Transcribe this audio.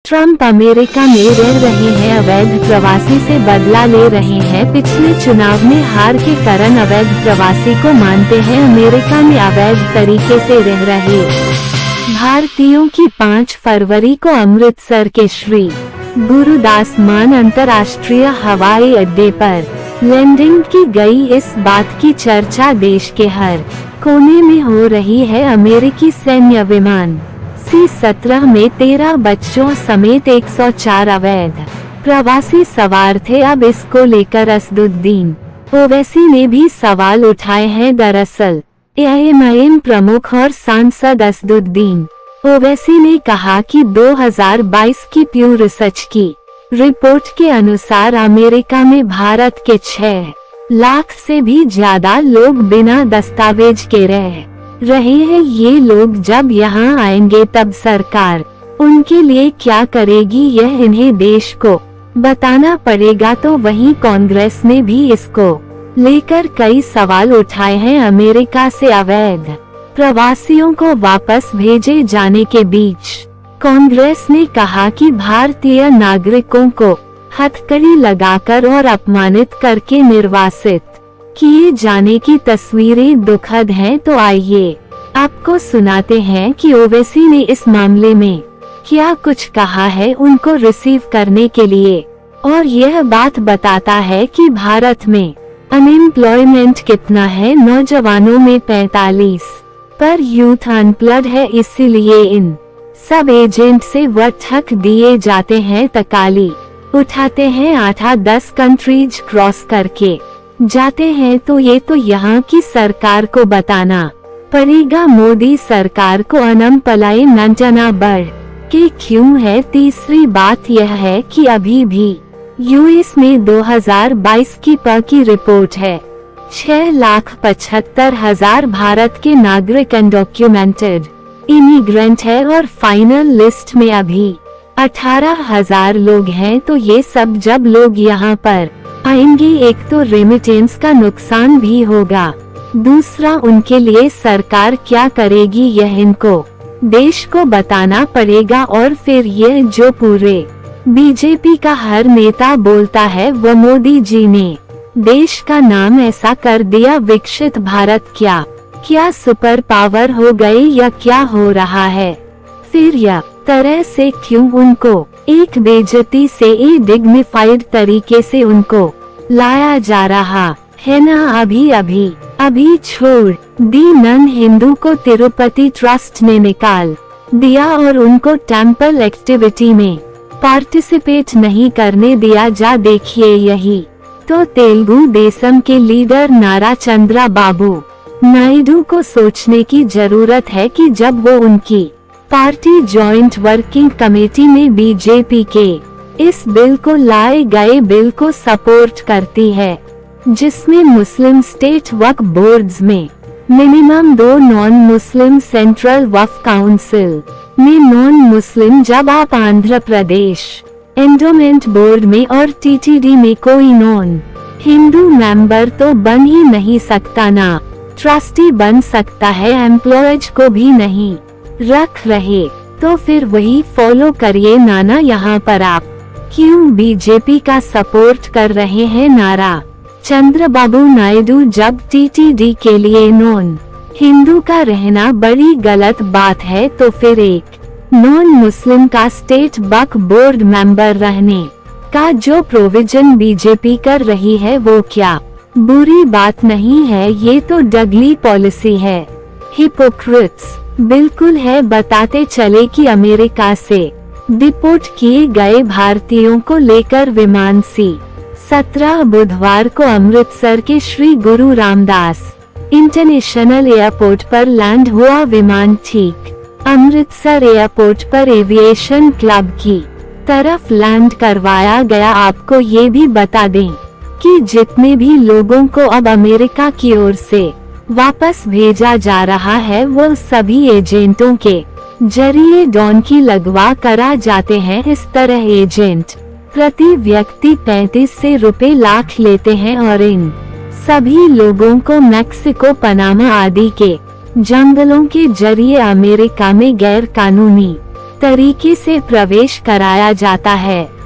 Trump America में रह रहे हैं, अवैध प्रवासी से बदला ले रहे हैं। पिछले चुनाव में हार के कारण अवैध प्रवासी को मानते हैं अमेरिका में अवैध तरीके से रह रहे भारतीयों की 5 फरवरी को अमृतसर के श्री गुरुदास मान अंतर्राष्ट्रीय हवाई अड्डे पर लैंडिंग की गई। इस बात की चर्चा देश के हर कोने में हो रही है। अमेरिकी सैन्य विमान C-17 में 13 बच्चों समेत 104 अवैध प्रवासी सवार थे। अब इसको लेकर असदुद्दीन ओवैसी ने भी सवाल उठाए हैं। दरअसल AIM प्रमुख और सांसद असदुद्दीन ओवैसी ने कहा कि 2022 की प्यू रिसर्च की रिपोर्ट के अनुसार अमेरिका में भारत के 6 लाख से भी ज्यादा लोग बिना दस्तावेज के रह रहे हैं। ये लोग जब यहाँ आएंगे तब सरकार उनके लिए क्या करेगी, यह इन्हें देश को बताना पड़ेगा। तो वहीं कांग्रेस ने भी इसको लेकर कई सवाल उठाए हैं। अमेरिका से अवैध प्रवासियों को वापस भेजे जाने के बीच कांग्रेस ने कहा कि भारतीय नागरिकों को हथकड़ी लगाकर और अपमानित करके निर्वासित किए जाने की तस्वीरें दुखद हैं। तो आइए आपको सुनाते हैं कि ओवैसी ने इस मामले में क्या कुछ कहा है उनको रिसीव करने के लिए। और यह बात बताता है कि भारत में अनएम्प्लॉयमेंट कितना है। नौजवानों में 45 पर यूथ अनप्लॉयड है, इसीलिए इन सब एजेंट से ठग दिए जाते हैं। तकाली उठाते हैं, 8-10 कंट्रीज क्रॉस करके जाते हैं। तो ये तो यहाँ की सरकार को बताना पड़ेगा। मोदी सरकार को अनएम्प्लॉयमेंट बढ़ के क्यों है। तीसरी बात यह है कि अभी भी यूएस में 2022 की की रिपोर्ट है 6,75,000 भारत के नागरिक अनडॉक्यूमेंटेड इमिग्रेंट है और फाइनल लिस्ट में अभी 18,000 लोग हैं। तो ये सब जब लोग यहाँ पर आएंगे, एक तो रेमिटेंस का नुकसान भी होगा, दूसरा उनके लिए सरकार क्या करेगी यह इनको देश को बताना पड़ेगा। और फिर यह जो पूरे बीजेपी का हर नेता बोलता है वो मोदी जी ने देश का नाम ऐसा कर दिया विकसित भारत, क्या सुपर पावर हो गए या क्या हो रहा है। फिर यह तरह से क्यों उनको एक बेइज्जती से डिग्निफाइड तरीके से उनको लाया जा रहा है ना। अभी छोड़ दी नन हिंदू को तिरुपति ट्रस्ट ने निकाल दिया और उनको टेम्पल एक्टिविटी में पार्टिसिपेट नहीं करने दिया। जा देखिए यही तो तेलुगु देशम के लीडर नारा चंद्रबाबू नायडू को सोचने की जरूरत है कि जब वो उनकी पार्टी जॉइंट वर्किंग कमेटी में बीजेपी के इस बिल को लाए गए बिल को सपोर्ट करती है, जिसमें मुस्लिम स्टेट वक्फ बोर्ड्स में मिनिमम 2 नॉन मुस्लिम सेंट्रल वक्फ काउंसिल में नॉन मुस्लिम, जब आप आंध्र प्रदेश एंडोमेंट बोर्ड में और TTD में कोई नॉन हिंदू मेंबर तो बन ही नहीं सकता ना। ट्रस्टी बन सकता है, एम्प्लॉयज को भी नहीं रख रहे। तो फिर वही फॉलो करिए नाना। यहाँ पर आप क्यों बीजेपी का सपोर्ट कर रहे हैं। नारा चंद्रबाबू नायडू जब TTD के लिए नॉन हिंदू का रहना बड़ी गलत बात है, तो फिर एक नॉन मुस्लिम का स्टेट वक्फ बोर्ड मेंबर रहने का जो प्रोविजन बीजेपी कर रही है वो क्या बुरी बात नहीं है। ये तो डगली पॉलिसी है, हिपोक्रिट्स बिल्कुल है। बताते चले कि अमेरिका से डिपोर्ट किए गए भारतीयों को लेकर विमान C-17 बुधवार को अमृतसर के श्री गुरु रामदास इंटरनेशनल एयरपोर्ट पर लैंड हुआ। विमान ठीक अमृतसर एयरपोर्ट पर एविएशन क्लब की तरफ लैंड करवाया गया। आपको ये भी बता दें कि जितने भी लोगों को अब अमेरिका की ओर से वापस भेजा जा रहा है वो सभी एजेंटों के जरिए डॉन की लगवा करा जाते हैं। इस तरह एजेंट प्रति व्यक्ति 35 से रुपए लाख लेते हैं और इन सभी लोगों को मैक्सिको, पनामा आदि के जंगलों के जरिए अमेरिका में गैर कानूनी तरीके से प्रवेश कराया जाता है।